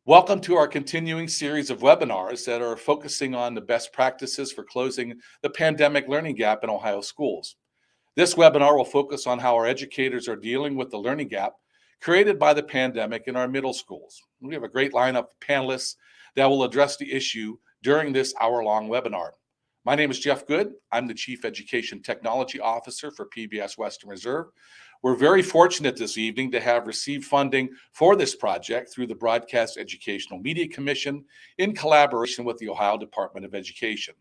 Welcome to our continuing series of webinars that are focusing on the best practices for closing the pandemic learning gap in Ohio schools. This webinar will focus on how our educators are dealing with the learning gap created by the pandemic in our middle schools. We have a great lineup of panelists that will address the issue during this hour-long webinar. My name is Jeff Good. I'm the Chief Education Technology Officer for PBS Western Reserve. We're very fortunate this evening to have received funding for this project through the Broadcast Educational Media Commission in collaboration with the Ohio Department of Education.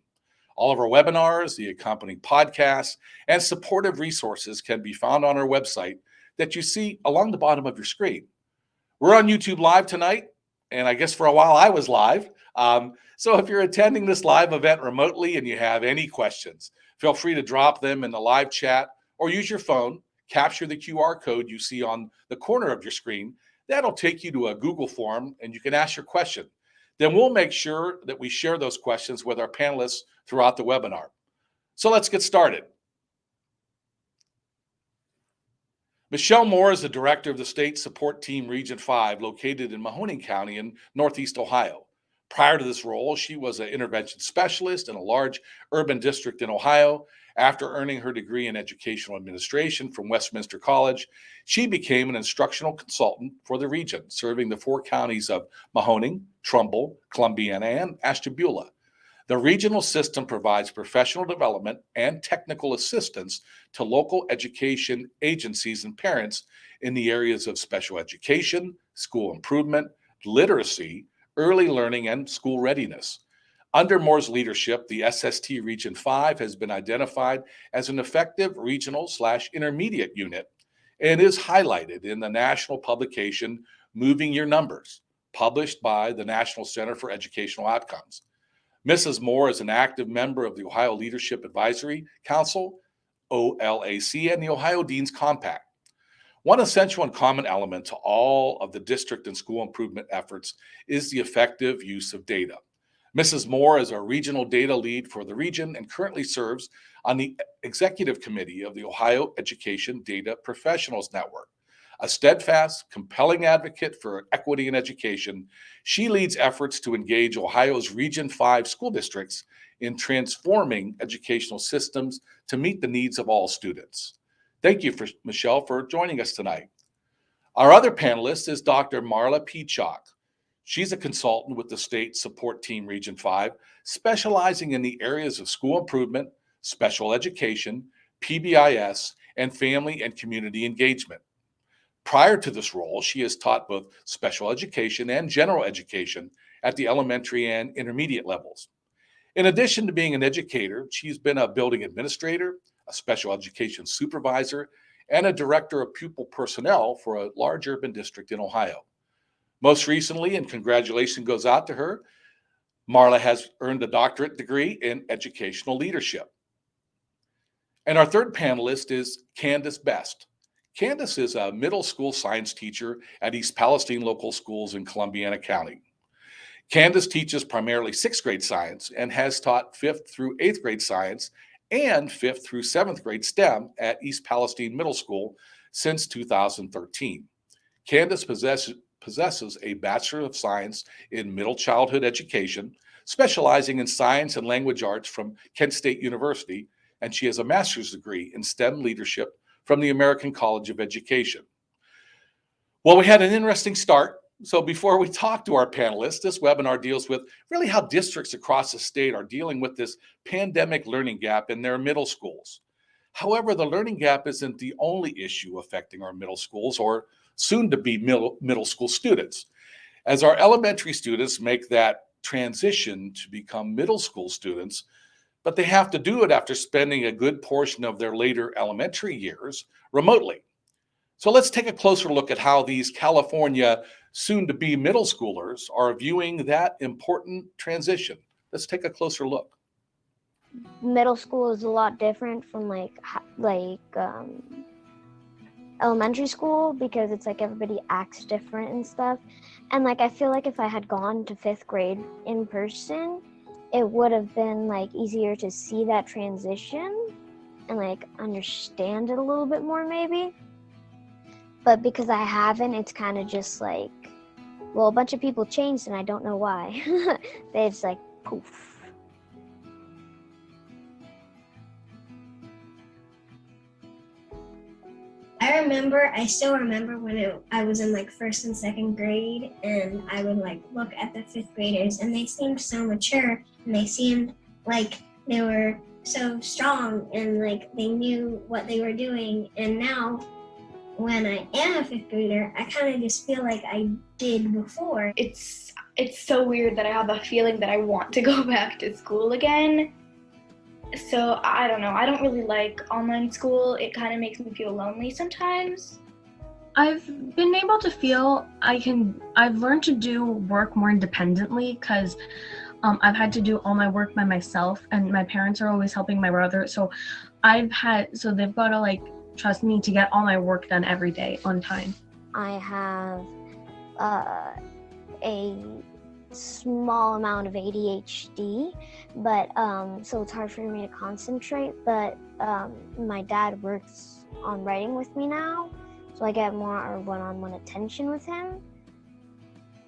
All of our webinars, the accompanying podcasts, and supportive resources can be found on our website that you see along the bottom of your screen. We're on YouTube Live tonight, and I guess for a while I was live. So if you're attending this live event remotely and you have any questions, feel free to drop them in the live chat or use your phone, capture the QR code you see on the corner of your screen. That'll take you to a Google form and you can ask your question. Then we'll make sure that we share those questions with our panelists throughout the webinar. So let's get started. Michelle Moore is the director of the State Support Team Region 5 located in Mahoning County in Northeast Ohio. Prior to this role, she was an intervention specialist in a large urban district in Ohio. After earning her degree in educational administration from Westminster College, she became an instructional consultant for the region, serving the 4 counties of Mahoning, Trumbull, Columbiana, and Ashtabula. The regional system provides professional development and technical assistance to local education agencies and parents in the areas of special education, school improvement, literacy, early learning, and school readiness. Under Moore's leadership, the SST Region 5 has been identified as an effective regional/intermediate unit and is highlighted in the national publication Moving Your Numbers, published by the National Center for Educational Outcomes. Mrs. Moore is an active member of the Ohio Leadership Advisory Council, OLAC, and the Ohio Dean's Compact. One essential and common element to all of the district and school improvement efforts is the effective use of data. Mrs. Moore is our regional data lead for the region and currently serves on the executive committee of the Ohio Education Data Professionals Network. A steadfast, compelling advocate for equity in education, she leads efforts to engage Ohio's Region 5 school districts in transforming educational systems to meet the needs of all students. Thank you, Michelle, for joining us tonight. Our other panelist is Dr. Marla Peachock. She's a consultant with the State Support Team Region 5, specializing in the areas of school improvement, special education, PBIS, and family and community engagement. Prior to this role, she has taught both special education and general education at the elementary and intermediate levels. In addition to being an educator, she's been a building administrator, a special education supervisor, and a director of pupil personnel for a large urban district in Ohio. Most recently, and congratulations goes out to her, Marla has earned a doctorate degree in educational leadership. And our third panelist is Candace Best. Candace is a middle school science teacher at East Palestine Local Schools in Columbiana County. Candace teaches primarily 6th grade science and has taught 5th through 8th grade science and 5th through 7th grade STEM at East Palestine Middle School since 2013. Candace possesses a Bachelor of Science in Middle Childhood Education, specializing in science and language arts from Kent State University, and she has a master's degree in STEM leadership from the American College of Education. Well, we had an interesting start. So before we talk to our panelists, this webinar deals with really how districts across the state are dealing with this pandemic learning gap in their middle schools. However, the learning gap isn't the only issue affecting our middle schools or soon to be middle school students. As our elementary students make that transition to become middle school students, but they have to do it after spending a good portion of their later elementary years remotely. So let's take a closer look at how these California soon-to-be middle schoolers are viewing that important transition. Let's take a closer look. Middle school is a lot different from elementary school because it's like everybody acts different and stuff. And like I feel like if I had gone to 5th grade in person, it would have been like easier to see that transition and like understand it a little bit more maybe. But because I haven't, it's kind of just like Well, a bunch of people changed, and I don't know why. They just like poof. I still remember when I was in like first and second grade, and I would like look at the fifth graders, and they seemed so mature, and they seemed like they were so strong, and like they knew what they were doing. And now, when I am a fifth grader, I kind of just feel like I did before. It's so weird that I have a feeling that I want to go back to school again. So I don't know. I don't really like online school. It kind of makes me feel lonely sometimes. I've been able to feel I've learned to do work more independently because I've had to do all my work by myself, and my parents are always helping my brother. So they've got to like trust me to get all my work done every day on time. I have a small amount of ADHD, but so it's hard for me to concentrate, but my dad works on writing with me now, so I get more one-on-one attention with him.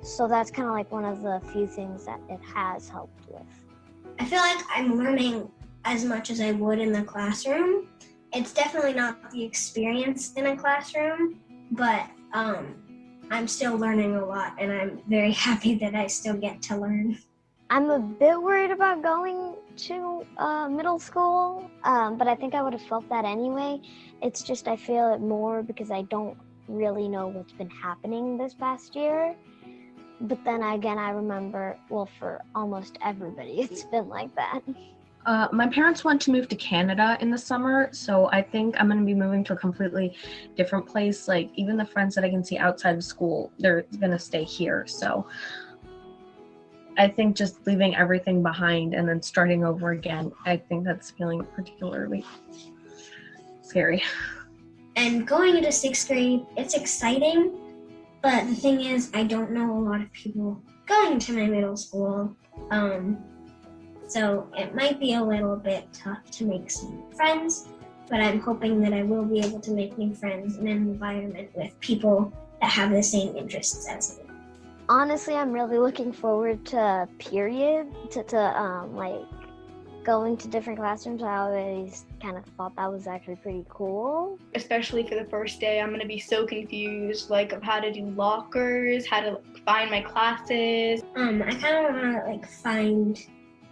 So that's kind of like one of the few things that it has helped with. I feel like I'm learning as much as I would in the classroom. It's definitely not the experience in a classroom, but I'm still learning a lot, and I'm very happy that I still get to learn. I'm a bit worried about going to middle school, but I think I would have felt that anyway. It's just I feel it more because I don't really know what's been happening this past year. But then again, I remember, well, for almost everybody, it's been like that. My parents want to move to Canada in the summer, so I think I'm going to be moving to a completely different place. Like, even the friends that I can see outside of school, they're going to stay here. So I think just leaving everything behind and then starting over again, I think that's feeling particularly scary. And going into sixth grade, it's exciting, but the thing is, I don't know a lot of people going to my middle school. So it might be a little bit tough to make some friends, but I'm hoping that I will be able to make new friends in an environment with people that have the same interests as me. Honestly, I'm really looking forward to period, like going to different classrooms. I always kind of thought that was actually pretty cool. Especially for the first day, I'm going to be so confused, like of how to do lockers, how to find my classes. I kind of want to like find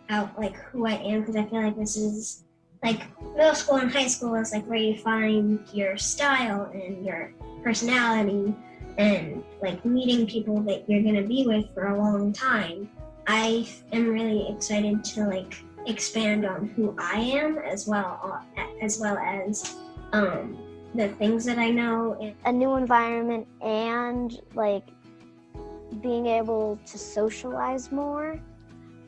out like who I am, because I feel like this is like middle school and high school is like where you find your style and your personality and like meeting people that you're going to be with for a long time. I am really excited to like expand on who I am as well as the things that I know. A new environment and like being able to socialize more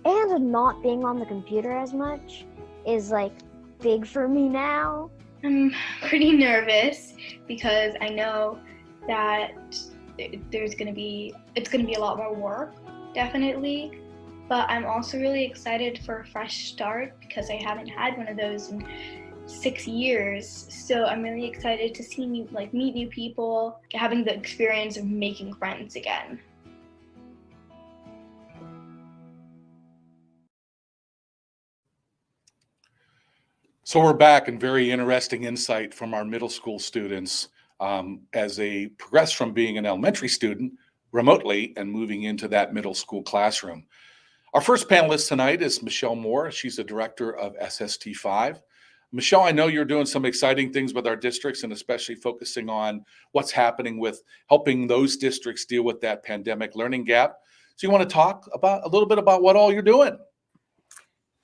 and not being on the computer as much is like big for me now. I'm pretty nervous because I know that it's going to be a lot more work, definitely. But I'm also really excited for a fresh start because I haven't had one of those in 6 years. So I'm really excited to meet new people, having the experience of making friends again. So we're back, and very interesting insight from our middle school students as they progress from being an elementary student remotely and moving into that middle school classroom. Our first panelist tonight is Michelle Moore. She's the director of SST5. Michelle, I know you're doing some exciting things with our districts and especially focusing on what's happening with helping those districts deal with that pandemic learning gap. So you want to talk about a little bit about what all you're doing?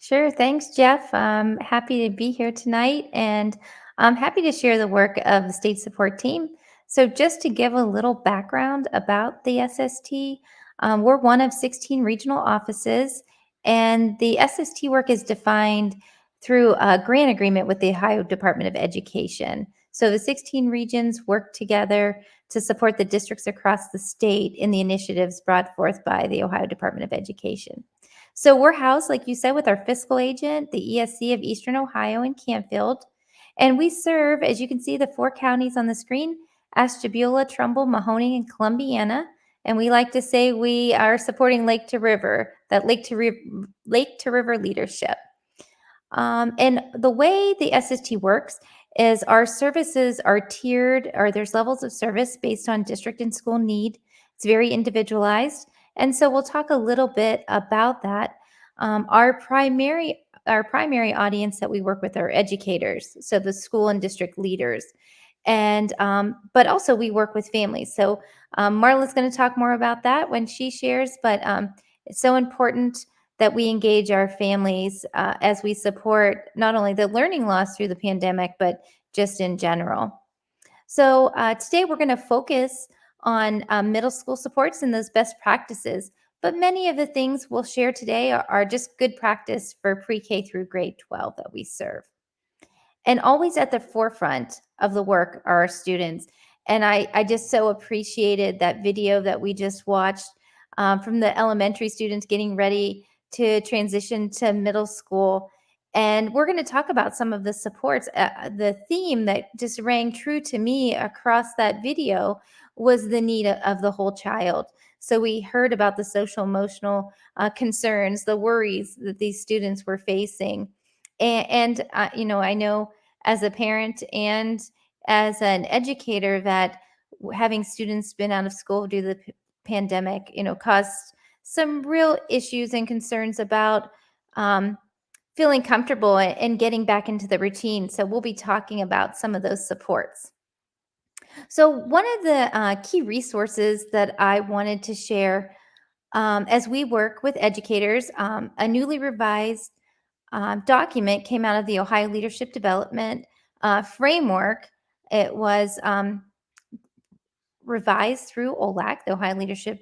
Sure. Thanks, Jeff. I'm happy to be here tonight, and I'm happy to share the work of the state support team. So just to give a little background about the SST, we're one of 16 regional offices, and the SST work is defined through a grant agreement with the Ohio Department of Education. So the 16 regions work together to support the districts across the state in the initiatives brought forth by the Ohio Department of Education. So we're housed, like you said, with our fiscal agent, the ESC of Eastern Ohio in Campfield. And we serve, as you can see, the 4 counties on the screen: Ashtabula, Trumbull, Mahoning, and Columbiana. And we like to say we are supporting Lake to River, that Lake to River leadership. And the way the SST works is our services are tiered, or there's levels of service based on district and school need. It's very individualized. And so we'll talk a little bit about that. Our primary audience that we work with are educators, so the school and district leaders. And but also we work with families. So Marla's going to talk more about that when she shares, but it's so important that we engage our families as we support not only the learning loss through the pandemic, but just in general. So today we're going to focus on middle school supports and those best practices. But many of the things we'll share today are just good practice for pre-K through grade 12 that we serve. And always at the forefront of the work are our students. And I just so appreciated that video that we just watched from the elementary students getting ready to transition to middle school. And we're going to talk about some of the supports. The theme that just rang true to me across that video was the need of the whole child. So we heard about the social emotional concerns, the worries that these students were facing. And you know, I know as a parent and as an educator that having students been out of school due to the pandemic, you know, caused some real issues and concerns about feeling comfortable and getting back into the routine. So we'll be talking about some of those supports. So one of the key resources that I wanted to share as we work with educators, a newly revised document came out of the Ohio Leadership Development Framework. It was revised through OLAC, the Ohio Leadership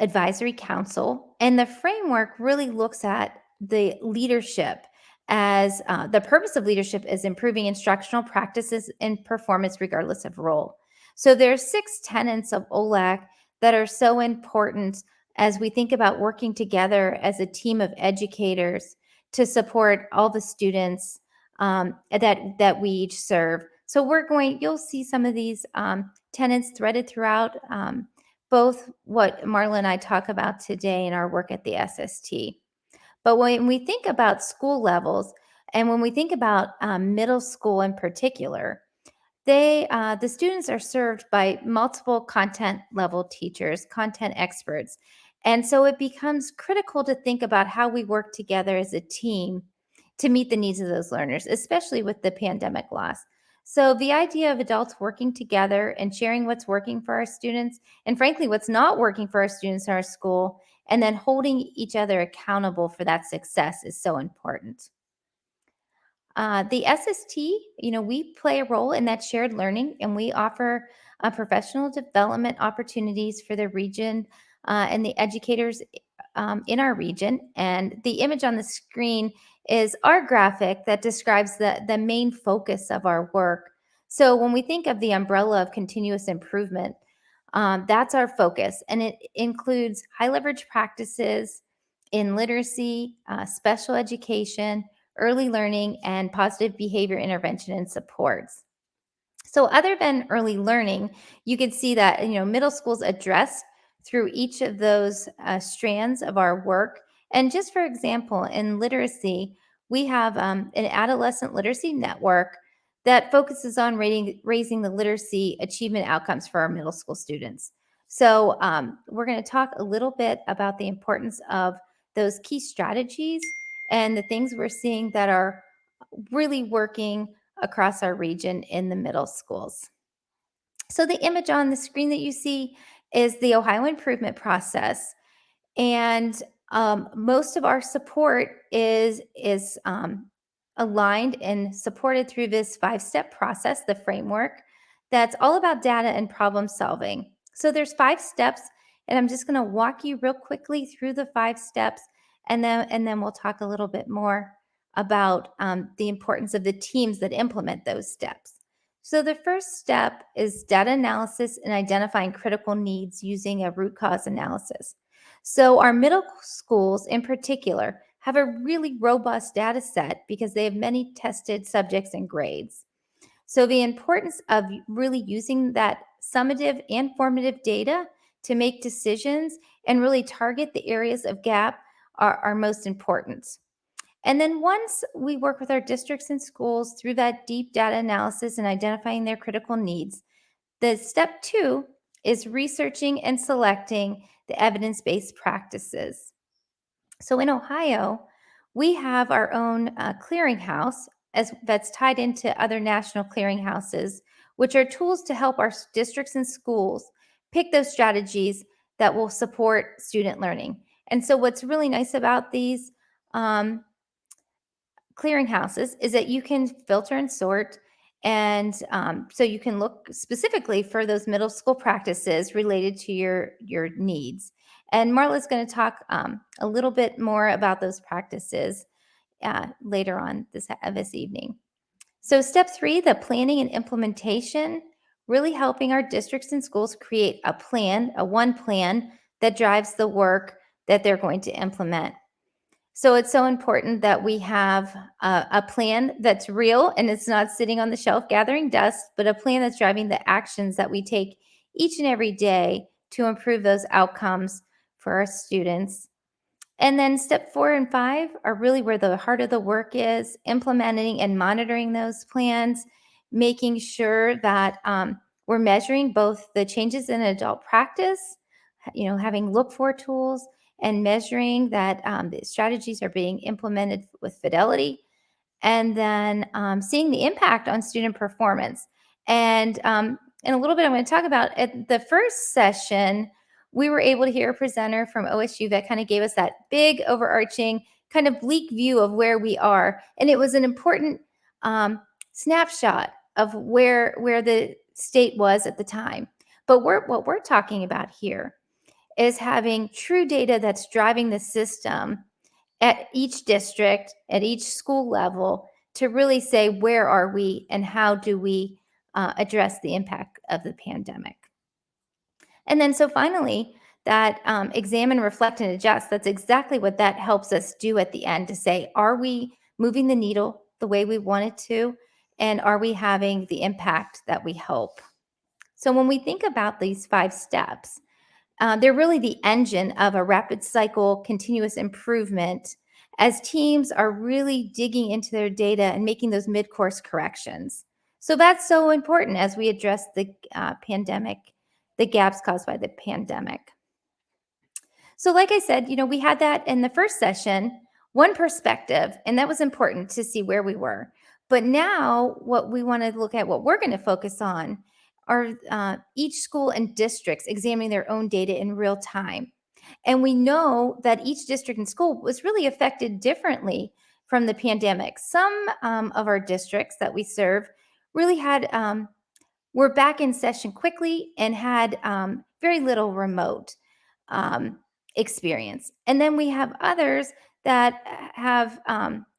Advisory Council, and the framework really looks at the leadership as the purpose of leadership is improving instructional practices and performance regardless of role. So there are 6 tenets of OLAC that are so important as we think about working together as a team of educators to support all the students that we each serve. So you'll see some of these tenets threaded throughout both what Marla and I talk about today in our work at the SST. But when we think about school levels, and when we think about middle school in particular, the students are served by multiple content level teachers, content experts. And so it becomes critical to think about how we work together as a team to meet the needs of those learners, especially with the pandemic loss. So the idea of adults working together and sharing what's working for our students, and frankly, what's not working for our students in our school, and then holding each other accountable for that success is so important. The SST, you know, we play a role in that shared learning, and we offer professional development opportunities for the region and the educators in our region. And the image on the screen is our graphic that describes the main focus of our work. So when we think of the umbrella of continuous improvement, that's our focus. And it includes high leverage practices in literacy, special education, early learning, and positive behavior intervention and supports. So other than early learning, you can see that, you know, middle school's addressed through each of those strands of our work. And just for example, in literacy, we have an adolescent literacy network that focuses on raising the literacy achievement outcomes for our middle school students. So we're going to talk a little bit about the importance of those key strategies and the things we're seeing that are really working across our region in the middle schools. So the image on the screen that you see is the Ohio improvement process. And most of our support is aligned and supported through this 5-step process, the framework, that's all about data and problem solving. So there's 5 steps, and I'm just going to walk you real quickly through the 5 steps, and then we'll talk a little bit more about the importance of the teams that implement those steps. So the first step is data analysis and identifying critical needs using a root cause analysis. So our middle schools in particular have a really robust data set because they have many tested subjects and grades. So the importance of really using that summative and formative data to make decisions and really target the areas of gap are most important. And then once we work with our districts and schools through that deep data analysis and identifying their critical needs, the step 2 is researching and selecting the evidence-based practices. So in Ohio, we have our own clearinghouse that's tied into other national clearinghouses, which are tools to help our districts and schools pick those strategies that will support student learning. And so what's really nice about these clearinghouses is that you can filter and sort, and so you can look specifically for those middle school practices related to your needs. And Marla's going to talk a little bit more about those practices later on this evening. So step 3, the planning and implementation, really helping our districts and schools create a plan, a one plan that drives the work that they're going to implement. So it's so important that we have a plan that's real and it's not sitting on the shelf gathering dust, but a plan that's driving the actions that we take each and every day to improve those outcomes for our students. And then step 4 and 5 are really where the heart of the work is, implementing and monitoring those plans, making sure that we're measuring both the changes in adult practice, having look-for tools, and measuring that the strategies are being implemented with fidelity, and then seeing the impact on student performance. And in a little bit, I'm going to talk about at the first session, we were able to hear a presenter from OSU that kind of gave us that big overarching kind of bleak view of where we are. And it was an important snapshot of where the state was at the time. But what we're talking about here is having true data that's driving the system at each district, at each school level, to really say where are we and how do we address the impact of the pandemic. And then so finally, that examine, reflect, and adjust, that's exactly what that helps us do at the end, to say, are we moving the needle the way we want it to? And are we having the impact that we hope? So when we think about these 5 steps, they're really the engine of a rapid cycle continuous improvement as teams are really digging into their data and making those mid-course corrections. So that's so important as we address the pandemic, the gaps caused by the pandemic. So like I said, we had that in the first session, one perspective, and that was important to see where we were. But now what we want to look at, what we're going to focus on, are each school and districts examining their own data in real time. And we know that each district and school was really affected differently from the pandemic. Some of our districts that we serve really were back in session quickly and had very little remote experience. And then we have others that have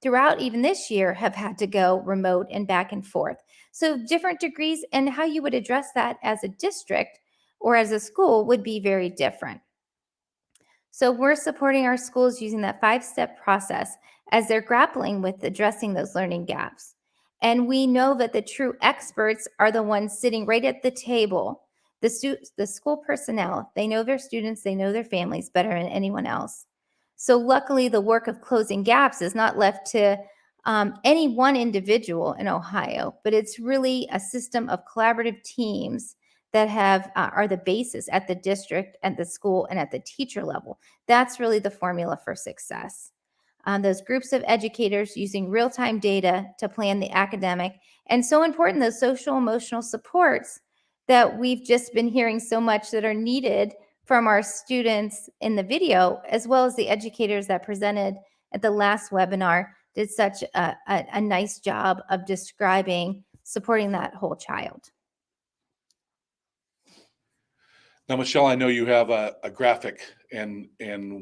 throughout even this year have had to go remote and back and forth. So different degrees, and how you would address that as a district or as a school would be very different. So we're supporting our schools using that 5-step process as they're grappling with addressing those learning gaps. And we know that the true experts are the ones sitting right at the table. The school personnel, they know their students, they know their families better than anyone else. So luckily, the work of closing gaps is not left to any one individual in Ohio, but it's really a system of collaborative teams that are the basis at the district, at the school, and at the teacher level. That's really the formula for success. Those groups of educators using real-time data to plan the academic, and so important, those social emotional supports that we've just been hearing so much that are needed from our students in the video, as well as the educators that presented at the last webinar did such a nice job of describing supporting that whole child. Now, Michelle, I know you have a graphic, and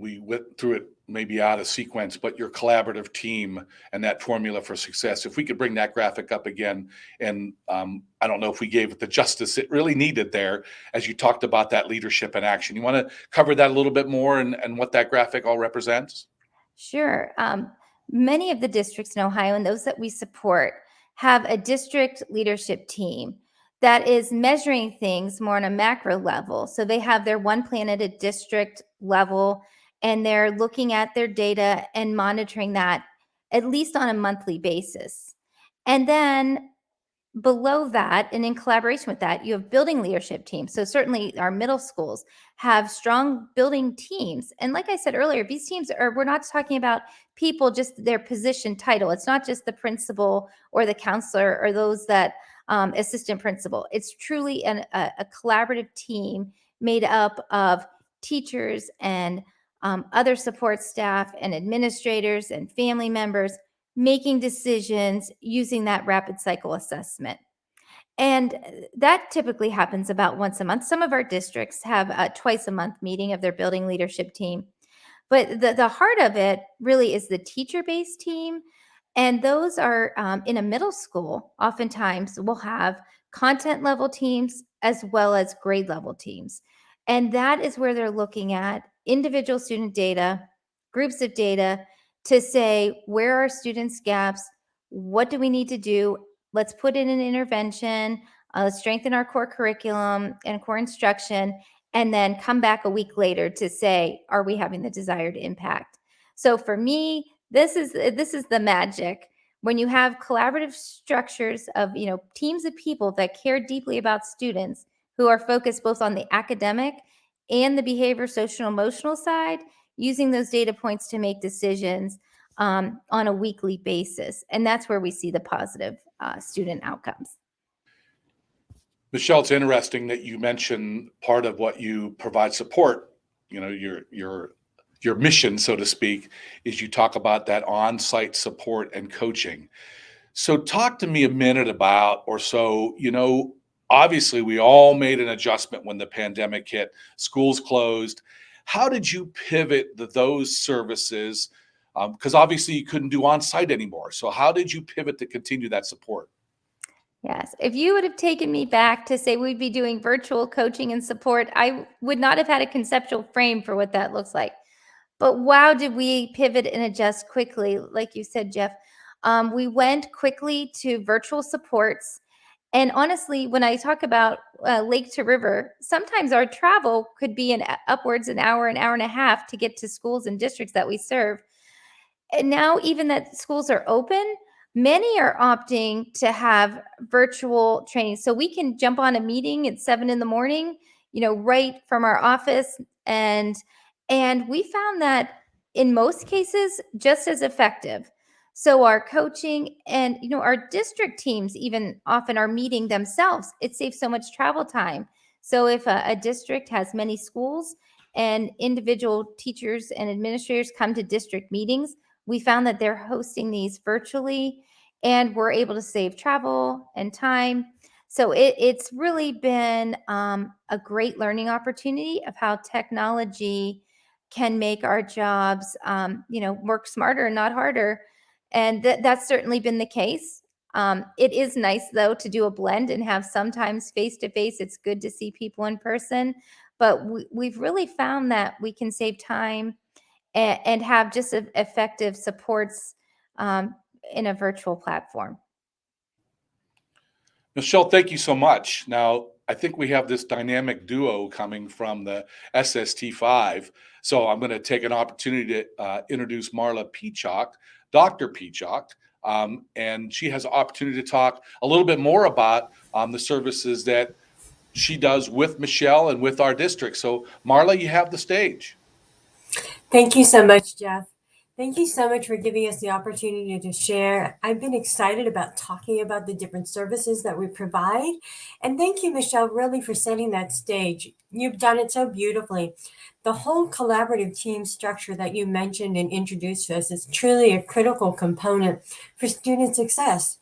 we went through it maybe out of sequence, but your collaborative team and that formula for success. If we could bring that graphic up again, and I don't know if we gave it the justice it really needed there, as you talked about that leadership and action. You want to cover that a little bit more and what that graphic all represents? Sure. Many of the districts in Ohio and those that we support have a district leadership team that is measuring things more on a macro level. So they have their one plan at a district level, and they're looking at their data and monitoring that at least on a monthly basis. And then below that, and in collaboration with that, you have building leadership teams. So certainly our middle schools have strong building teams. And like I said earlier, these teams we're not talking about people, just their position title. It's not just the principal or the counselor or those that assistant principal. It's truly a collaborative team made up of teachers and other support staff and administrators and family members making decisions using that rapid cycle assessment. And that typically happens about once a month. Some of our districts have a twice a month meeting of their building leadership team. But the heart of it really is the teacher-based team. And those are in a middle school, oftentimes we'll have content level teams as well as grade level teams. And that is where they're looking at individual student data, groups of data to say, where are students' gaps? What do we need to do? Let's put in an intervention. Let's strengthen our core curriculum and core instruction, and then come back a week later to say, are we having the desired impact? So for me, this is the magic. When you have collaborative structures of, teams of people that care deeply about students who are focused both on the academic and the behavior, social, emotional side, using those data points to make decisions on a weekly basis. And that's where we see the positive student outcomes. Michelle, it's interesting that you mentioned part of what you provide support, your mission, so to speak, is you talk about that on-site support and coaching. So talk to me a minute about, or so, obviously we all made an adjustment when the pandemic hit, schools closed. How did you pivot those services? Because obviously you couldn't do on-site anymore. So how did you pivot to continue that support? Yes. If you would have taken me back to say we'd be doing virtual coaching and support, I would not have had a conceptual frame for what that looks like. But wow, did we pivot and adjust quickly, like you said, Jeff. We went quickly to virtual supports. And honestly, when I talk about lake to river, sometimes our travel could be upwards an hour and a half to get to schools and districts that we serve. And now, even that schools are open, many are opting to have virtual training. So we can jump on a meeting at 7 a.m, right from our office. And we found that in most cases, just as effective. So our coaching and, our district teams even often are meeting themselves. It saves so much travel time. So if a district has many schools and individual teachers and administrators come to district meetings, we found that they're hosting these virtually, and we're able to save travel and time. So it's really been a great learning opportunity of how technology can make our jobs, work smarter and not harder. And that's certainly been the case. It is nice, though, to do a blend and have sometimes face-to-face. It's good to see people in person. But we've really found that we can save time and have just effective supports in a virtual platform. Michelle, thank you so much. Now, I think we have this dynamic duo coming from the SST5. So I'm going to take an opportunity to introduce Marla Peacock, Dr. Peacock, and she has an opportunity to talk a little bit more about the services that she does with Michelle and with our district. So Marla, you have the stage. Thank you so much, Jeff. Thank you so much for giving us the opportunity to share. I've been excited about talking about the different services that we provide. And thank you, Michelle, really for setting that stage. You've done it so beautifully. The whole collaborative team structure that you mentioned and introduced to us is truly a critical component for student success.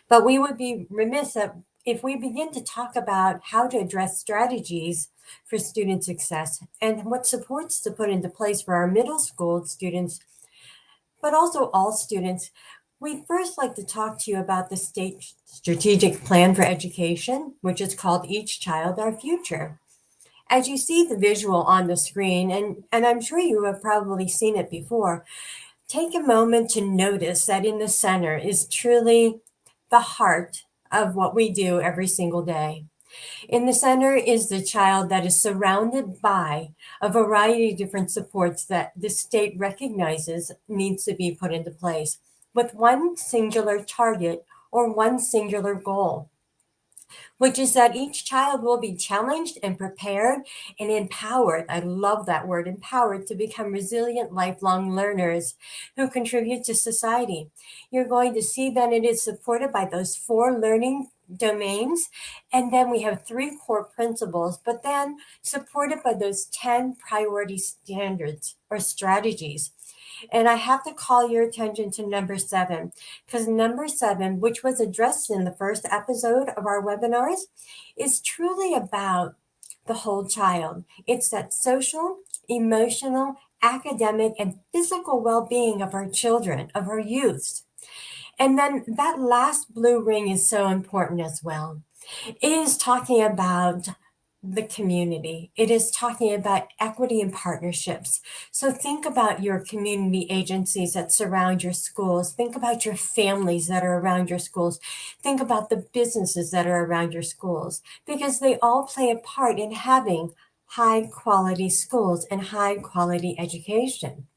But we would be remiss if we begin to talk about how to address strategies for student success and what supports to put into place for our middle school students, but also all students. We'd first like to talk to you about the state strategic plan for education, which is called Each Child, Our Future. As you see the visual on the screen, and I'm sure you have probably seen it before, take a moment to notice that in the center is truly the heart of what we do every single day. In the center is the child that is surrounded by a variety of different supports that the state recognizes needs to be put into place with one singular target or one singular goal, which is that each child will be challenged and prepared and empowered. I love that word, empowered, to become resilient, lifelong learners who contribute to society. You're going to see that it is supported by those 4 learning domains. And then we have 3 core principles, but then supported by those 10 priority standards or strategies. And I have to call your attention to number 7, because number 7, which was addressed in the first episode of our webinars, is truly about the whole child. It's that social, emotional, academic, and physical well-being of our children, of our youths. And then that last blue ring is so important as well. It is talking about the community. It is talking about equity and partnerships. So think about your community agencies that surround your schools. Think about your families that are around your schools. Think about the businesses that are around your schools, because they all play a part in having high quality schools and high quality education.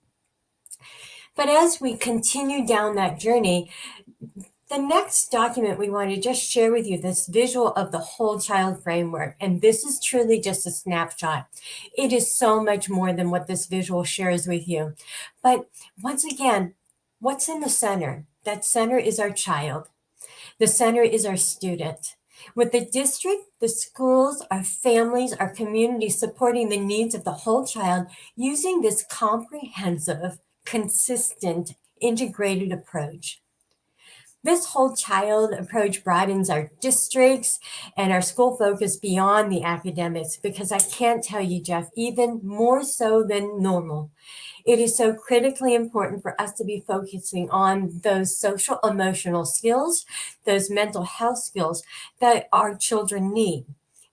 But as we continue down that journey, the next document we want to just share with you this visual of the whole child framework. And this is truly just a snapshot. It is so much more than what this visual shares with you. But once again, what's in the center? That center is our child. The center is our student. With the district, the schools, our families, our community supporting the needs of the whole child using this comprehensive, consistent, integrated approach. This whole child approach broadens our districts and our school focus beyond the academics, because I can't tell you, Jeff, even more so than normal, it is so critically important for us to be focusing on those social emotional skills, those mental health skills that our children need.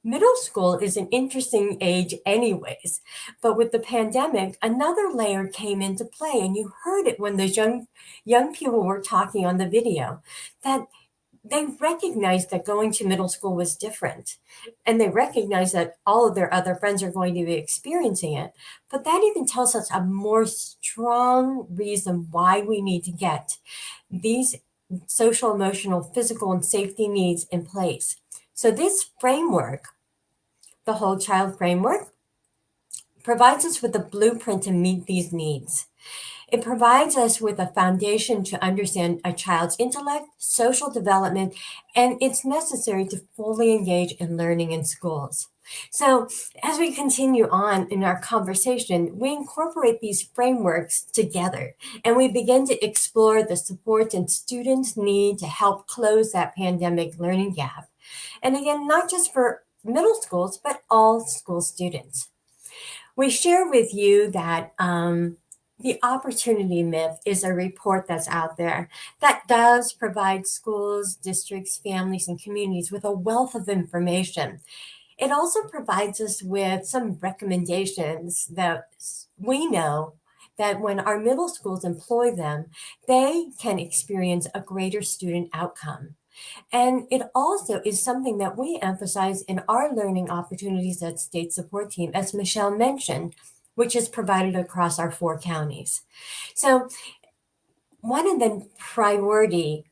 Middle school is an interesting age anyways, but with the pandemic, another layer came into play, and you heard it when those young people were talking on the video, that they recognized that going to middle school was different, and they recognized that all of their other friends are going to be experiencing it. But that even tells us a more strong reason why we need to get these social, emotional, physical, and safety needs in place. So this framework, the whole child framework, provides us with a blueprint to meet these needs. It provides us with a foundation to understand a child's intellect, social development, and it's necessary to fully engage in learning in schools. So as we continue on in our conversation, we incorporate these frameworks together, and we begin to explore the support and students need to help close that pandemic learning gap. And again, not just for middle schools, but all school students. We share with you that the opportunity myth is a report that's out there that does provide schools, districts, families, and communities with a wealth of information. It also provides us with some recommendations that we know that when our middle schools employ them, they can experience a greater student outcome. And it also is something that we emphasize in our learning opportunities at State Support Team, as Michelle mentioned, which is provided across our 4 counties. So one of the priority,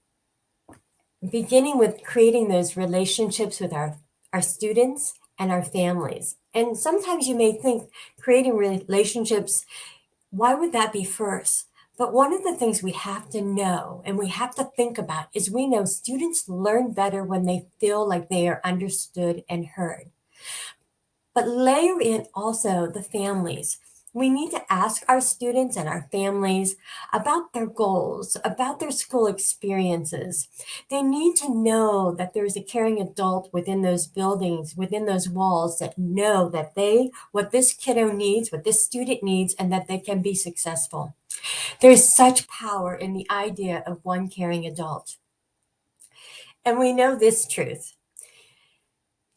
beginning with creating those relationships with our students and our families. And sometimes you may think creating relationships, why would that be first? But one of the things we have to know and we have to think about is we know students learn better when they feel like they are understood and heard. But layer in also the families. We need to ask our students and our families about their goals, about their school experiences. They need to know that there's a caring adult within those buildings, within those walls, that know that what this kiddo needs, what this student needs, and that they can be successful. There's such power in the idea of one caring adult. And we know this truth.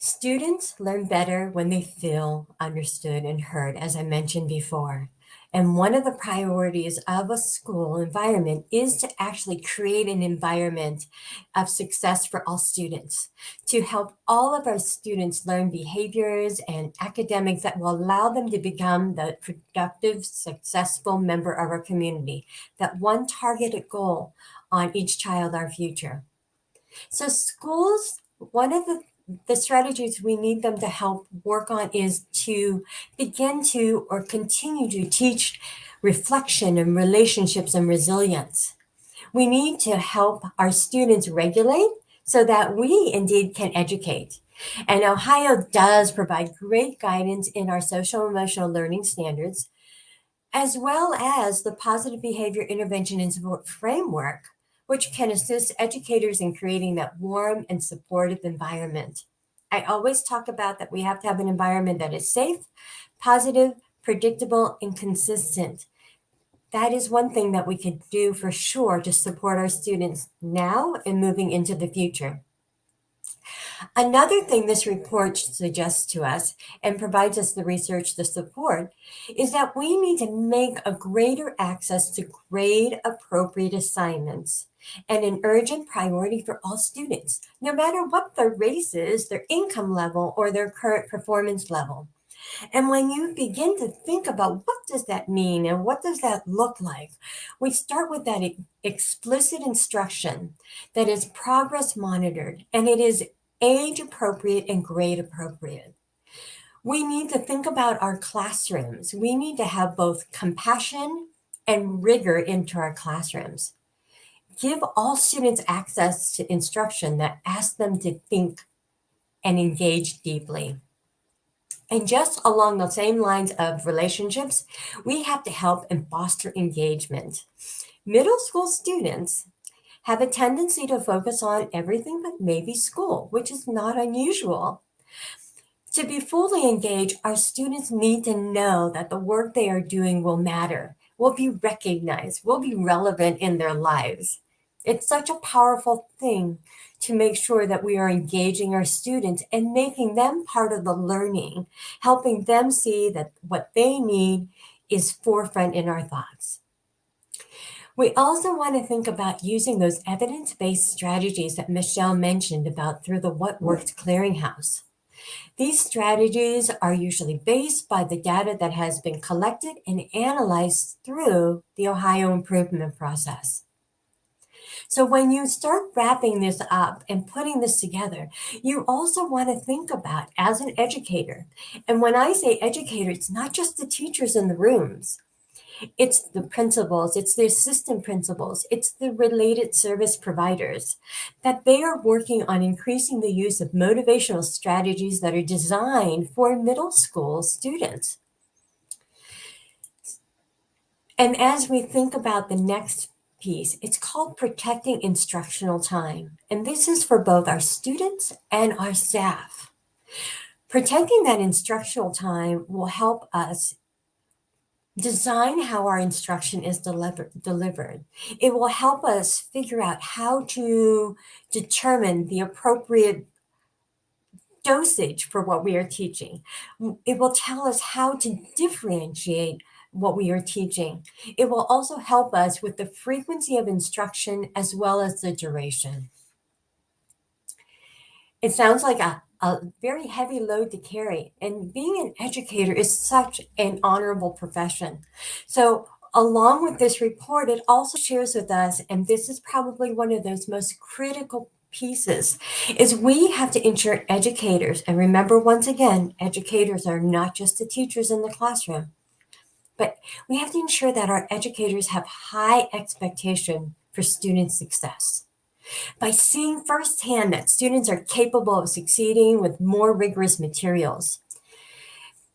Students learn better when they feel understood and heard, as I mentioned before. And one of the priorities of a school environment is to actually create an environment of success for all students, to help all of our students learn behaviors and academics that will allow them to become the productive, successful member of our community. That one targeted goal on each child, our future. So schools, one of the strategies we need them to help work on is to begin to or continue to teach reflection and relationships and resilience. We need to help our students regulate so that we indeed can educate. And Ohio does provide great guidance in our social emotional learning standards, as well as the positive behavior intervention and support framework, which can assist educators in creating that warm and supportive environment. I always talk about that we have to have an environment that is safe, positive, predictable, and consistent. That is one thing that we can do for sure to support our students now and moving into the future. Another thing this report suggests to us and provides us the research to support is that we need to make a greater access to grade appropriate assignments and an urgent priority for all students, no matter what their race is, their income level, or their current performance level. And when you begin to think about what does that mean and what does that look like, we start with that explicit instruction that is progress monitored and it is age appropriate and grade appropriate. We need to think about our classrooms. We need to have both compassion and rigor into our classrooms. Give all students access to instruction that asks them to think and engage deeply. And just along the same lines of relationships, we have to help and foster engagement. Middle school students have a tendency to focus on everything but maybe school, which is not unusual. To be fully engaged, our students need to know that the work they are doing will matter, will be recognized, will be relevant in their lives. It's such a powerful thing to make sure that we are engaging our students and making them part of the learning, helping them see that what they need is forefront in our thoughts. We also want to think about using those evidence-based strategies that Michelle mentioned about through the What Works Clearinghouse. These strategies are usually based by the data that has been collected and analyzed through the Ohio improvement process. So when you start wrapping this up and putting this together, you also want to think about as an educator. And when I say educator, it's not just the teachers in the rooms. It's the principals, it's the assistant principals, it's the related service providers, that they are working on increasing the use of motivational strategies that are designed for middle school students. And as we think about the next piece, it's called protecting instructional time. And this is for both our students and our staff. Protecting that instructional time will help us design how our instruction is delivered. It will help us figure out how to determine the appropriate dosage for what we are teaching. It will tell us how to differentiate what we are teaching. It will also help us with the frequency of instruction as well as the duration. It sounds like a very heavy load to carry, and being an educator is such an honorable profession. So along with this report, it also shares with us, and this is probably one of those most critical pieces, is we have to ensure educators, and remember once again, educators are not just the teachers in the classroom, but we have to ensure that our educators have high expectation for student success. By seeing firsthand that students are capable of succeeding with more rigorous materials.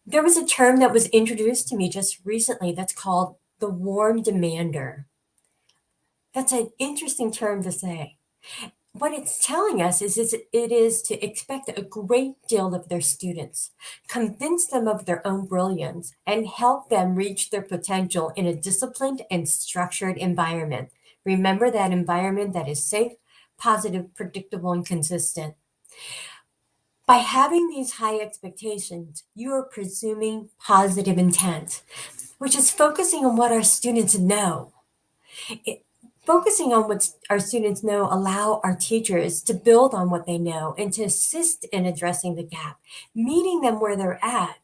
There was a term that was introduced to me just recently that's called the warm demander. That's an interesting term to say. What it's telling us is it is to expect a great deal of their students, convince them of their own brilliance, and help them reach their potential in a disciplined and structured environment. Remember that environment that is safe, positive, predictable, and consistent. By having these high expectations, you are presuming positive intent. which is focusing on what our students know. Focusing on what our students know allow our teachers to build on what they know and to assist in addressing the gap, meeting them where they're at,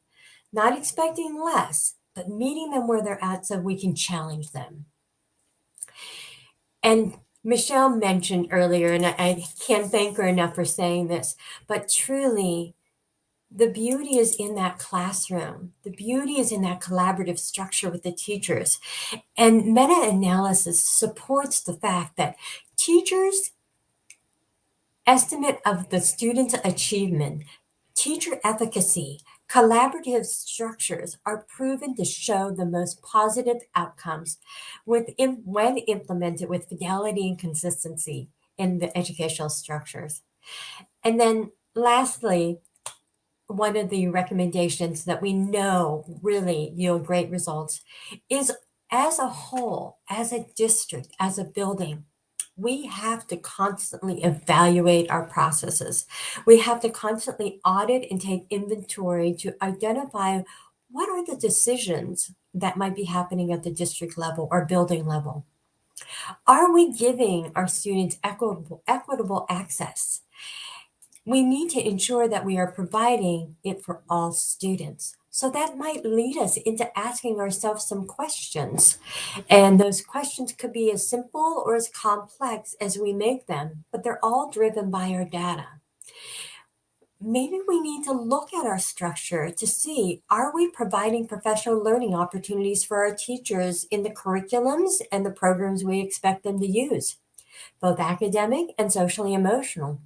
not expecting less, but meeting them where they're at so we can challenge them. And Michelle mentioned earlier, and I can't thank her enough for saying this, but truly, the beauty is in that classroom. The beauty is in that collaborative structure with the teachers. And meta-analysis supports the fact that teachers' estimate of the student's achievement, teacher efficacy, collaborative structures are proven to show the most positive outcomes when implemented with fidelity and consistency in the educational structures. And then lastly, one of the recommendations that we know really yield great results is, as a whole, as a district, as a building, we have to constantly evaluate our processes. We have to constantly audit and take inventory to identify what are the decisions that might be happening at the district level or building level. Are we giving our students equitable access? We need to ensure that we are providing it for all students. So that might lead us into asking ourselves some questions. And those questions could be as simple or as complex as we make them, but they're all driven by our data. Maybe we need to look at our structure to see, are we providing professional learning opportunities for our teachers in the curriculums and the programs we expect them to use, both academic and socially emotional?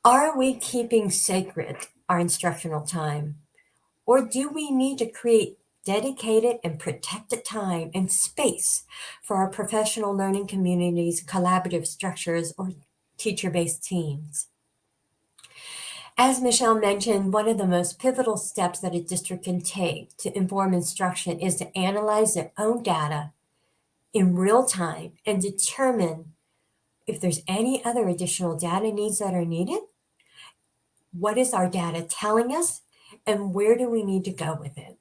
Are we keeping sacred our instructional time? Or do we need to create dedicated and protected time and space for our professional learning communities, collaborative structures, or teacher-based teams? As Michelle mentioned, one of the most pivotal steps that a district can take to inform instruction is to analyze their own data in real time and determine if there's any other additional data needs that are needed. What is our data telling us, and where do we need to go with it?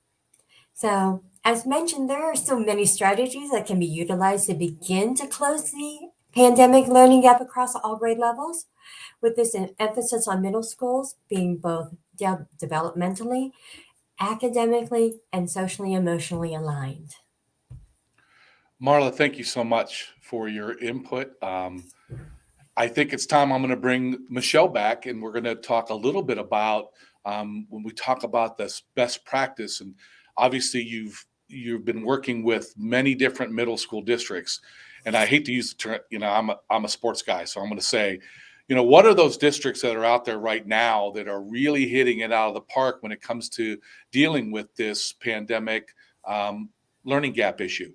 So, as mentioned, there are so many strategies that can be utilized to begin to close the pandemic learning gap across all grade levels, with this emphasis on middle schools being both developmentally, academically, and socially emotionally aligned. Marla, thank you so much for your input. I think it's time I'm going to bring Michelle back, and we're going to talk a little bit about when we talk about this best practice. And obviously, you've been working with many different middle school districts, and I hate to use the term. I'm a sports guy, so I'm going to say, what are those districts that are out there right now that are really hitting it out of the park when it comes to dealing with this pandemic learning gap issue?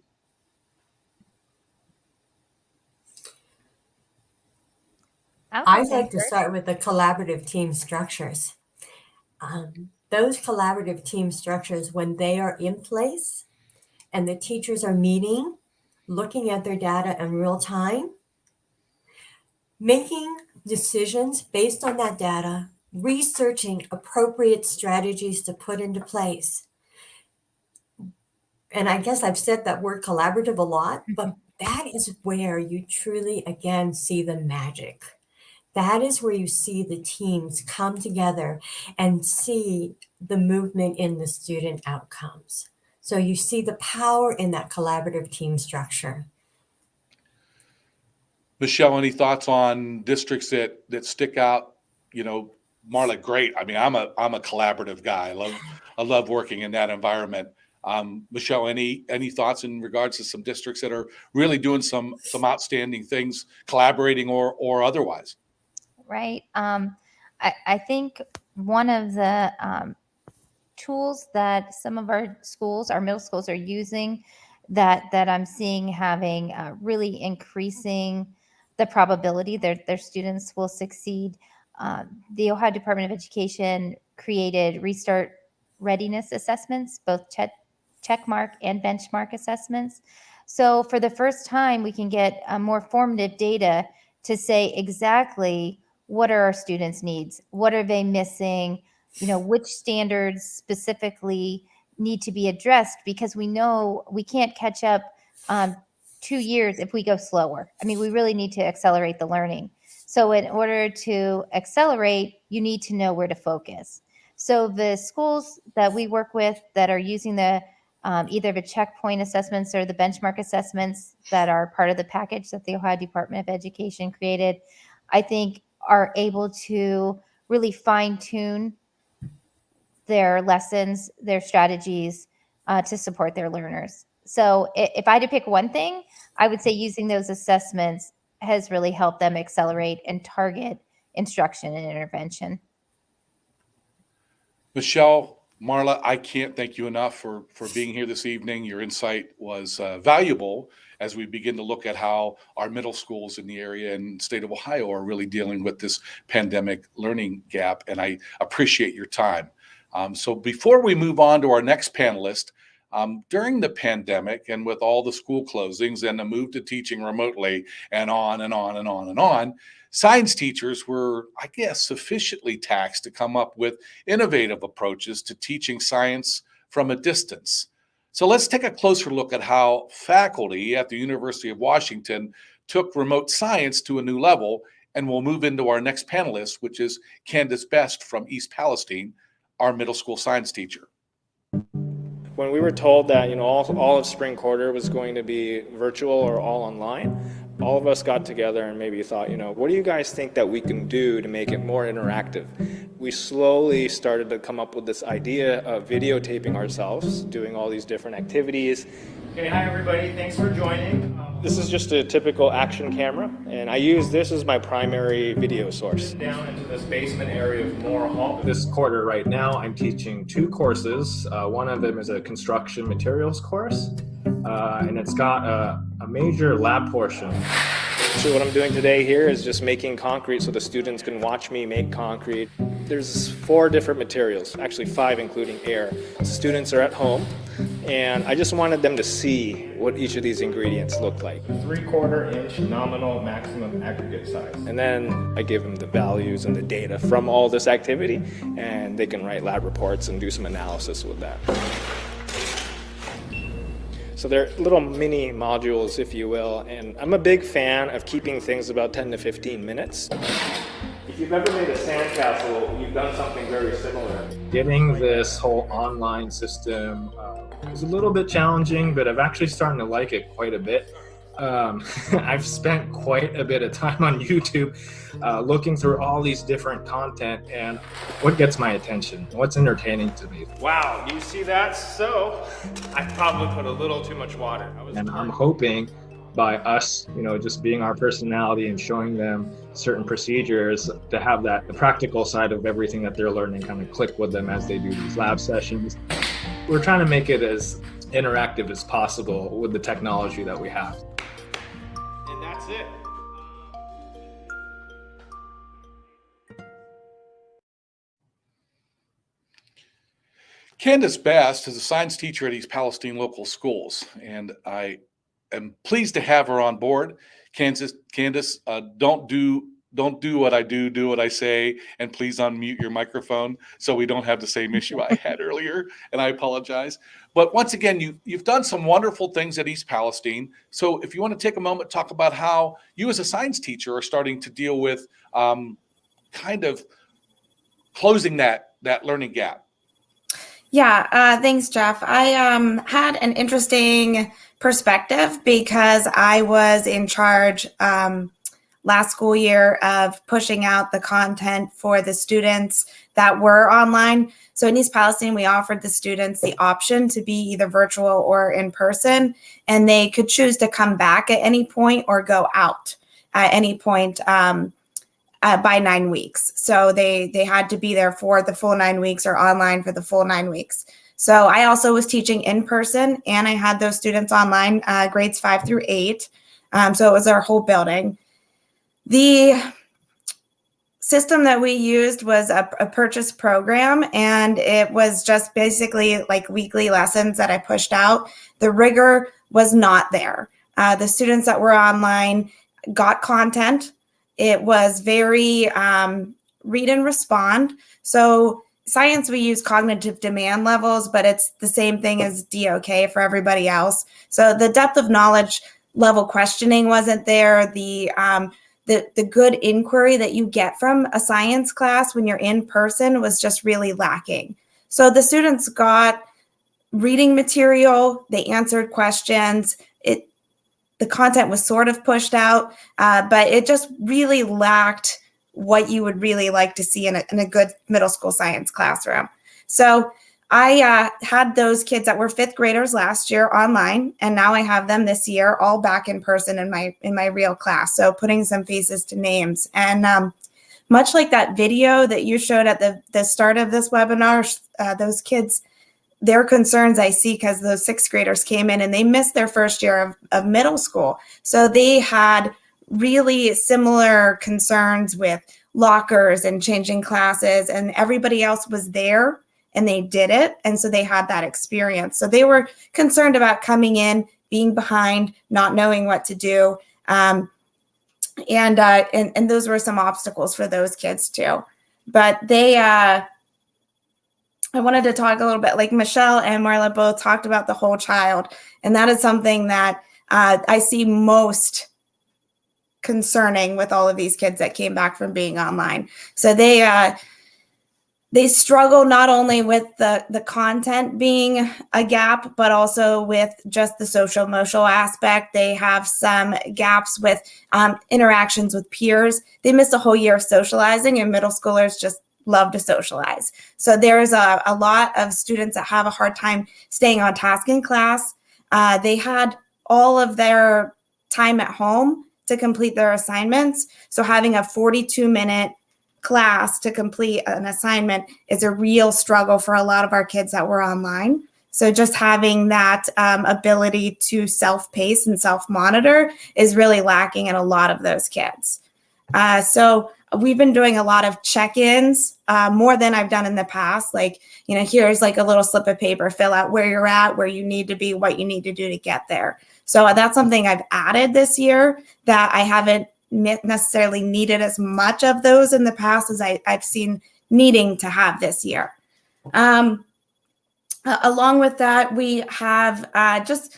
I'd like to start with the collaborative team structures. Those collaborative team structures, when they are in place and the teachers are meeting, looking at their data in real time, making decisions based on that data, researching appropriate strategies to put into place. And I guess I've said that word collaborative a lot, but that is where you truly, again, see the magic. That is where you see the teams come together and see the movement in the student outcomes. So you see the power in that collaborative team structure. Michelle, any thoughts on districts that stick out? Marla, great. I mean, I'm a collaborative guy. I love working in that environment. Michelle, any thoughts in regards to some districts that are really doing some outstanding things, collaborating or otherwise? Right. I think one of the tools that some of our schools, our middle schools, are using that I'm seeing having really increasing the probability their students will succeed. The Ohio Department of Education created Restart Readiness assessments, both check mark and benchmark assessments. So for the first time, we can get more formative data to say exactly what are our students' needs, what are they missing, which standards specifically need to be addressed, because we know we can't catch up 2 years if we go slower. I mean, we really need to accelerate the learning. So in order to accelerate, you need to know where to focus. So the schools that we work with that are using the either the checkpoint assessments or the benchmark assessments that are part of the package that the Ohio Department of Education created, I think are able to really fine tune their lessons, their strategies to support their learners. So if I had to pick one thing, I would say using those assessments has really helped them accelerate and target instruction and intervention. Michelle, Marla, I can't thank you enough for being here this evening. Your insight was valuable as we begin to look at how our middle schools in the area and state of Ohio are really dealing with this pandemic learning gap, and I appreciate your time. So before we move on to our next panelist, during the pandemic and with all the school closings and the move to teaching remotely and on and on and on and on, science teachers were, I guess, sufficiently taxed to come up with innovative approaches to teaching science from a distance. So let's take a closer look at how faculty at the University of Washington took remote science to a new level, and we'll move into our next panelist, which is Candace Best from East Palestine, our middle school science teacher. When we were told that all of spring quarter was going to be virtual or all online, all of us got together and maybe thought, what do you guys think that we can do to make it more interactive? We slowly started to come up with this idea of videotaping ourselves, doing all these different activities. Okay, hi everybody, thanks for joining. This is just a typical action camera, and I use this as my primary video source. Down into this basement area of Moore Hall. This quarter right now, I'm teaching 2 courses. One of them is a construction materials course, and it's got a major lab portion. So what I'm doing today here is just making concrete so the students can watch me make concrete. There's 4 different materials, actually 5 including air. Students are at home, and I just wanted them to see what each of these ingredients look like. 3/4 inch nominal maximum aggregate size. And then I give them the values and the data from all this activity, and they can write lab reports and do some analysis with that. So they're little mini modules, if you will, and I'm a big fan of keeping things about 10 to 15 minutes. If you've ever made a sandcastle, you've done something very similar. Getting this whole online system was a little bit challenging, but I'm actually starting to like it quite a bit. I've spent quite a bit of time on YouTube looking through all these different content, and what gets my attention, what's entertaining to me. Wow, you see that? So I probably put a little too much water. And I'm hoping by us, just being our personality and showing them certain procedures to have the practical side of everything that they're learning kind of click with them as they do these lab sessions. We're trying to make it as interactive as possible with the technology that we have. And that's it. Candace Best is a science teacher at East Palestine Local Schools, and I am pleased to have her on board. Candace, don't do what I do what I say, and please unmute your microphone so we don't have the same issue I had earlier, and I apologize. But once again, you've done some wonderful things at East Palestine. So if you want to take a moment, talk about how you as a science teacher are starting to deal with kind of closing that learning gap. Yeah, thanks, Jeff. I had an interesting perspective because I was in charge last school year of pushing out the content for the students that were online. So in East Palestine, we offered the students the option to be either virtual or in person, and they could choose to come back at any point or go out at any point by 9 weeks. So they had to be there for the full 9 weeks or online for the full 9 weeks. So I also was teaching in person, and I had those students online, grades 5 through 8. So it was our whole building. The system that we used was a Pbis program, and it was just basically like weekly lessons that I pushed out. The rigor was not there. The students that were online got content. It was very read and respond. So science, we use cognitive demand levels, but it's the same thing as DOK for everybody else. So the depth of knowledge level questioning wasn't there. The good inquiry that you get from a science class when you're in person was just really lacking. So the students got reading material, they answered questions. The content was sort of pushed out, but it just really lacked what you would really like to see in a good middle school science classroom. So I had those kids that were fifth graders last year online, and now I have them this year all back in person in my real class. So putting some faces to names. And much like that video that you showed at the start of this webinar, those kids, their concerns I see because those sixth graders came in and they missed their first year of middle school. So they had really similar concerns with lockers and changing classes, and everybody else was there and they did it. And so they had that experience. So they were concerned about coming in, being behind, not knowing what to do. And those were some obstacles for those kids too. But I wanted to talk a little bit, like Michelle and Marla both talked about the whole child. And that is something that I see most concerning with all of these kids that came back from being online. So they struggle not only with the content being a gap, but also with just the social emotional aspect. They have some gaps with interactions with peers. They miss a whole year of socializing, and middle schoolers just love to socialize. So there's a lot of students that have a hard time staying on task in class. They had all of their time at home to complete their assignments. So having a 42-minute class to complete an assignment is a real struggle for a lot of our kids that were online. So just having that ability to self-pace and self-monitor is really lacking in a lot of those kids. So we've been doing a lot of check-ins, more than I've done in the past. Like, here's like a little slip of paper, fill out where you're at, where you need to be, what you need to do to get there. So that's something I've added this year that I haven't necessarily needed as much of those in the past as I've seen needing to have this year. Along with that, we have just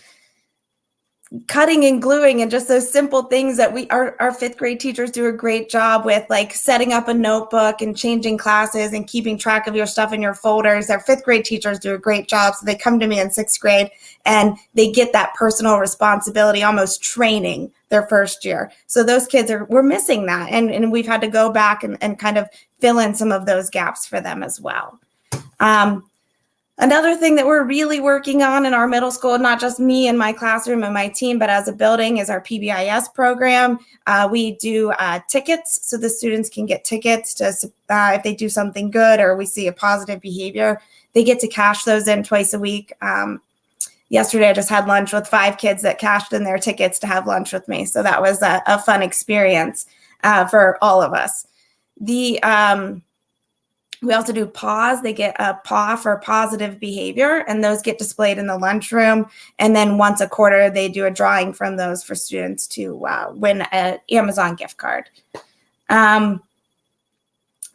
cutting and gluing and just those simple things that our fifth grade teachers do a great job with, like setting up a notebook and changing classes and keeping track of your stuff in your folders. Our fifth grade teachers do a great job. So they come to me in sixth grade and they get that personal responsibility, almost training their first year. So those kids we're missing that. And we've had to go back and kind of fill in some of those gaps for them as well. Another thing that we're really working on in our middle school, not just me and my classroom and my team, but as a building, is our Pbis program. We do tickets, so the students can get tickets to if they do something good or we see a positive behavior. They get to cash those in twice a week. Yesterday, I just had lunch with 5 kids that cashed in their tickets to have lunch with me. So that was a fun experience for all of us. We also do PAWs. They get a PAW for positive behavior, and those get displayed in the lunchroom. And then once a quarter, they do a drawing from those for students to win an Amazon gift card. I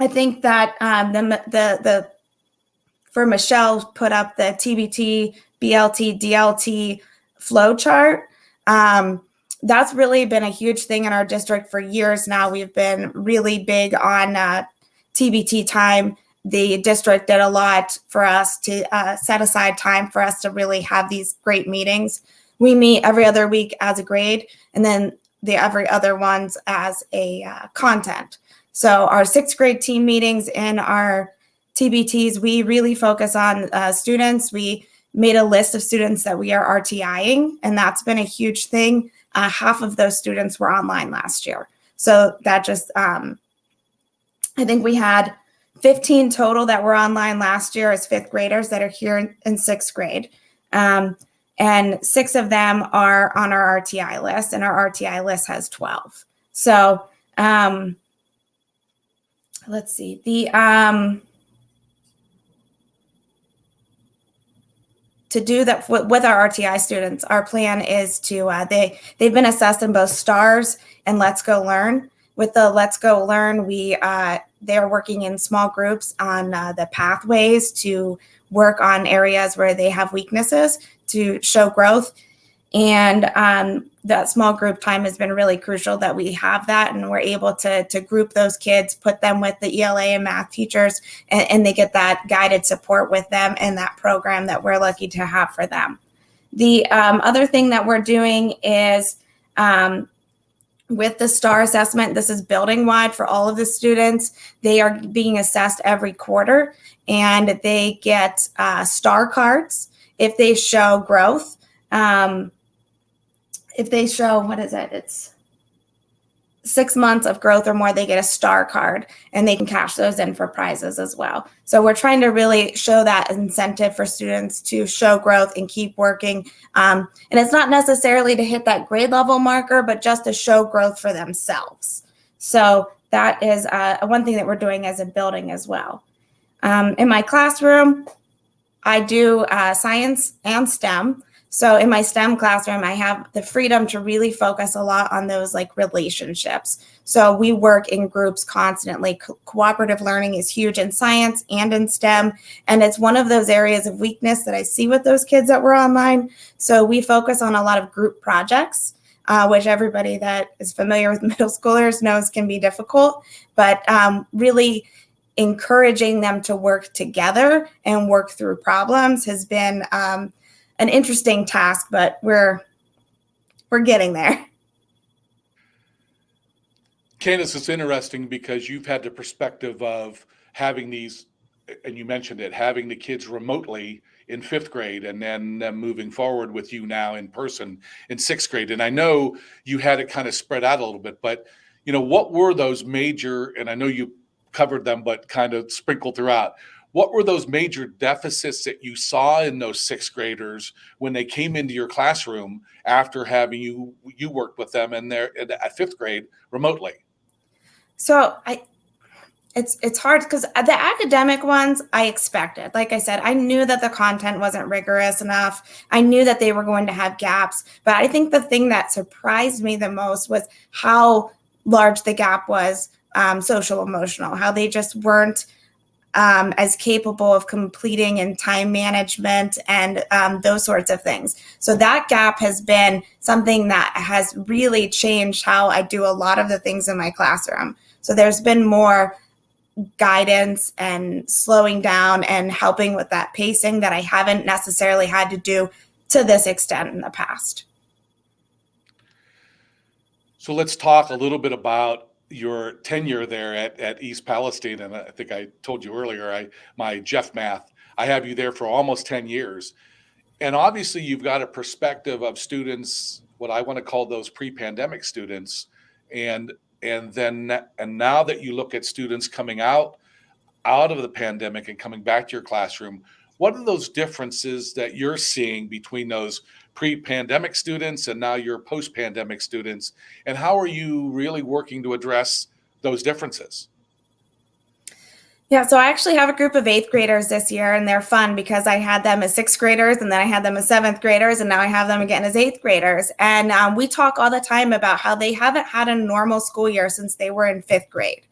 think that for Michelle put up the TBT, BLT, DLT flow chart. That's really been a huge thing in our district for years now. We've been really big on TBT time. The district did a lot for us to set aside time for us to really have these great meetings. We meet every other week as a grade, and then the every other ones as a content. So our sixth grade team meetings and our TBTs, we really focus on students. We made a list of students that we are RTIing, and that's been a huge thing. Half of those students were online last year. So that just, I think we had 15 total that were online last year as fifth graders that are here in sixth grade. And 6 of them are on our RTI list, and our RTI list has 12. So let's see. To do that with our RTI students, our plan is to, they've been assessed in both STARS and Let's Go Learn. With the Let's Go Learn, we they're working in small groups on the pathways to work on areas where they have weaknesses to show growth. And that small group time has been really crucial that we have that, and we're able to group those kids, put them with the ELA and math teachers, and they get that guided support with them in that program that we're lucky to have for them. The other thing that we're doing is with the STAR assessment, this is building wide for all of the students. They are being assessed every quarter, and they get STAR cards if they show growth. If they show, it's 6 months of growth or more, they get a STAR card, and they can cash those in for prizes as well. So we're trying to really show that incentive for students to show growth and keep working. And it's not necessarily to hit that grade level marker, but just to show growth for themselves. So that is one thing that we're doing as a building as well. In my classroom, I do science and STEM. So in my STEM classroom, I have the freedom to really focus a lot on those like relationships. So we work in groups constantly. Cooperative learning is huge in science and in STEM. And it's one of those areas of weakness that I see with those kids that were online. So we focus on a lot of group projects, which everybody that is familiar with middle schoolers knows can be difficult, but really encouraging them to work together and work through problems has been an interesting task, but we're getting there. Candace, it's interesting because you've had the perspective of having these, and you mentioned it, having the kids remotely in 5th grade and then them moving forward with you now in person in 6th grade. And I know you had it kind of spread out a little bit, but what were those major, and I know you covered them, but kind of sprinkled throughout. What were those major deficits that you saw in those 6th graders when they came into your classroom after having you worked with them in there at 5th grade remotely? So it's hard because the academic ones I expected. Like I said, I knew that the content wasn't rigorous enough. I knew that they were going to have gaps. But I think the thing that surprised me the most was how large the gap was social emotional, how they just weren't as capable of completing and time management and those sorts of things. So that gap has been something that has really changed how I do a lot of the things in my classroom. So there's been more guidance and slowing down and helping with that pacing that I haven't necessarily had to do to this extent in the past. So let's talk a little bit about your tenure there at East Palestine. And I think I told you earlier, my Jeff Math, I have you there for almost 10 years. And obviously you've got a perspective of students, what I want to call those pre-pandemic students. And now that you look at students coming out of the pandemic and coming back to your classroom, what are those differences that you're seeing between those pre-pandemic students and now your post-pandemic students, and how are you really working to address those differences? Yeah, so I actually have a group of 8th graders this year, and they're fun because I had them as 6th graders, and then I had them as 7th graders, and now I have them again as 8th graders. And we talk all the time about how they haven't had a normal school year since they were in 5th grade.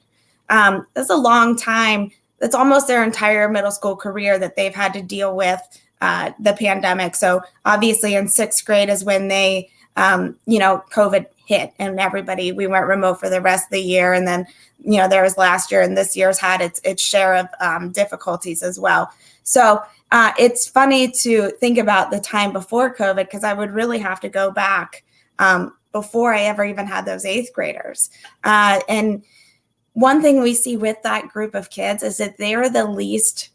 That's a long time. That's almost their entire middle school career that they've had to deal with the pandemic. So obviously in 6th grade is when they, COVID hit and we went remote for the rest of the year. And then, there was last year, and this year's had its share of difficulties as well. So it's funny to think about the time before COVID, because I would really have to go back before I ever even had those 8th graders. And one thing we see with that group of kids is that they're the least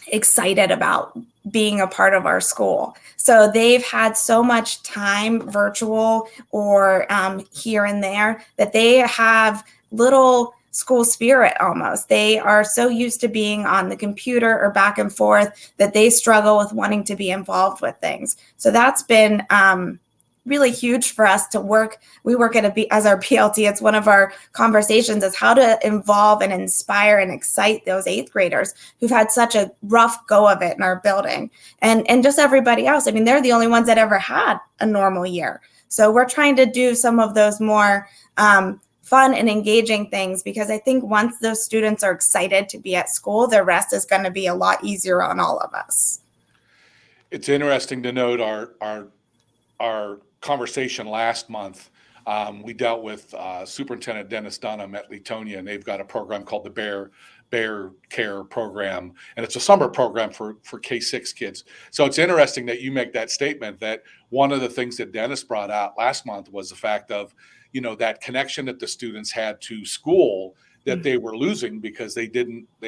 excited about being a part of our school. So they've had so much time virtual or here and there that they have little school spirit almost. They are so used to being on the computer or back and forth that they struggle with wanting to be involved with things. So that's been really huge for us to work. We work as our PLT. It's one of our conversations is how to involve and inspire and excite those 8th graders who've had such a rough go of it in our building. And just everybody else. I mean, they're the only ones that ever had a normal year. So we're trying to do some of those more fun and engaging things, because I think once those students are excited to be at school, the rest is going to be a lot easier on all of us. It's interesting to note our conversation last month. We dealt with Superintendent Dennis Dunham at Leetonia, and they've got a program called the Bear Care Program, and it's a summer program for K-6 kids. So it's interesting that you make that statement, that one of the things that Dennis brought out last month was the fact of, that connection that the students had to school that they were losing because they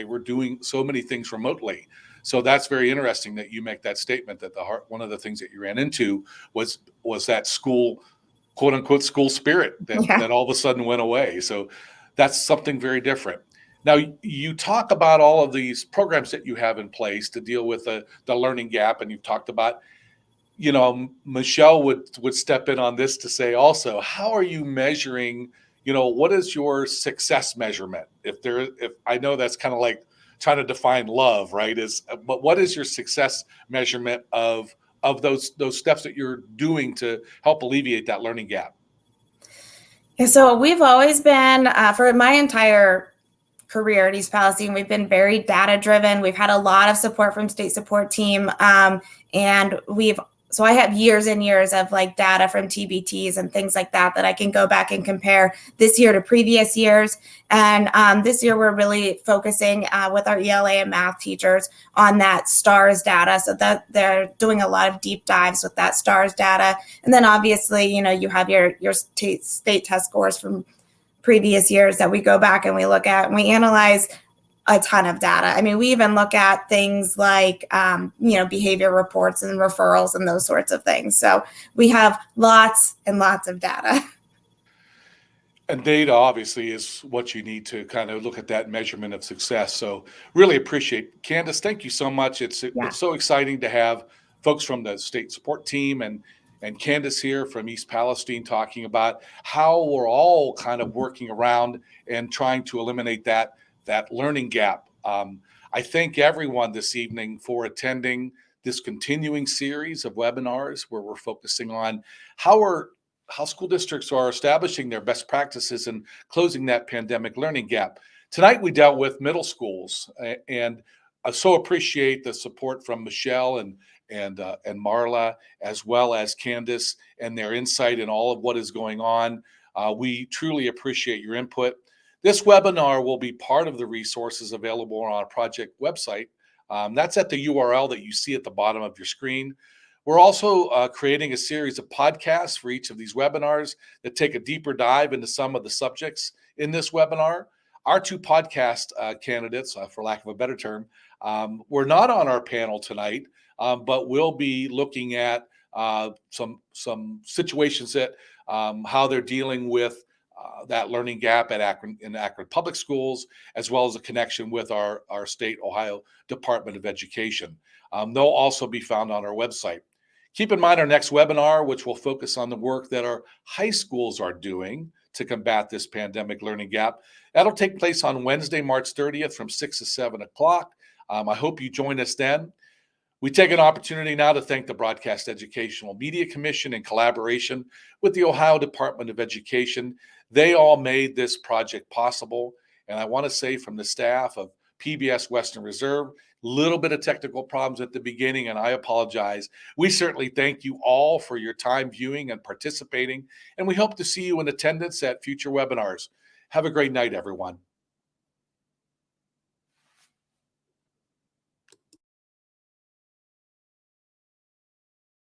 were doing so many things remotely. So that's very interesting that you make that statement, that one of the things that you ran into was that school, quote unquote, school spirit that all of a sudden went away. So that's something very different. Now, you talk about all of these programs that you have in place to deal with the learning gap, and you've talked about, Michelle would step in on this to say also, how are you measuring, what is your success measurement? If I know that's kind of like trying to define love, right? But what is your success measurement of those steps that you're doing to help alleviate that learning gap? Yeah, so we've always been, for my entire career at East Palestine, we've been very data driven. We've had a lot of support from state support team. And so I have years and years of like data from TBTs and things like that I can go back and compare this year to previous years. And this year we're really focusing with our ELA and math teachers on that STARS data. So that they're doing a lot of deep dives with that STARS data. And then obviously, you have your state test scores from previous years that we go back and we look at, and we analyze a ton of data. I mean, we even look at things like, behavior reports and referrals and those sorts of things. So we have lots and lots of data. And data obviously is what you need to kind of look at that measurement of success. So really appreciate Candace. Thank you so much. It's so exciting to have folks from the state support team and Candace here from East Palestine talking about how we're all kind of working around and trying to eliminate that learning gap. I thank everyone this evening for attending this continuing series of webinars where we're focusing on how school districts are establishing their best practices and closing that pandemic learning gap. Tonight we dealt with middle schools, and I so appreciate the support from Michelle and Marla, as well as Candace, and their insight in all of what is going on. We truly appreciate your input. This webinar will be part of the resources available on our project website. That's at the URL that you see at the bottom of your screen. We're also creating a series of podcasts for each of these webinars that take a deeper dive into some of the subjects in this webinar. Our two podcast candidates, for lack of a better term, were not on our panel tonight, but we'll be looking at some situations that how they're dealing with that learning gap in Akron Public Schools, as well as a connection with our state Ohio Department of Education. They'll also be found on our website. Keep in mind our next webinar, which will focus on the work that our high schools are doing to combat this pandemic learning gap. That'll take place on Wednesday, March 30th from 6 to 7 o'clock. I hope you join us then. We take an opportunity now to thank the Broadcast Educational Media Commission in collaboration with the Ohio Department of Education. They all made this project possible. And I want to say from the staff of PBS Western Reserve, a little bit of technical problems at the beginning, and I apologize. We certainly thank you all for your time viewing and participating, and we hope to see you in attendance at future webinars. Have a great night, everyone.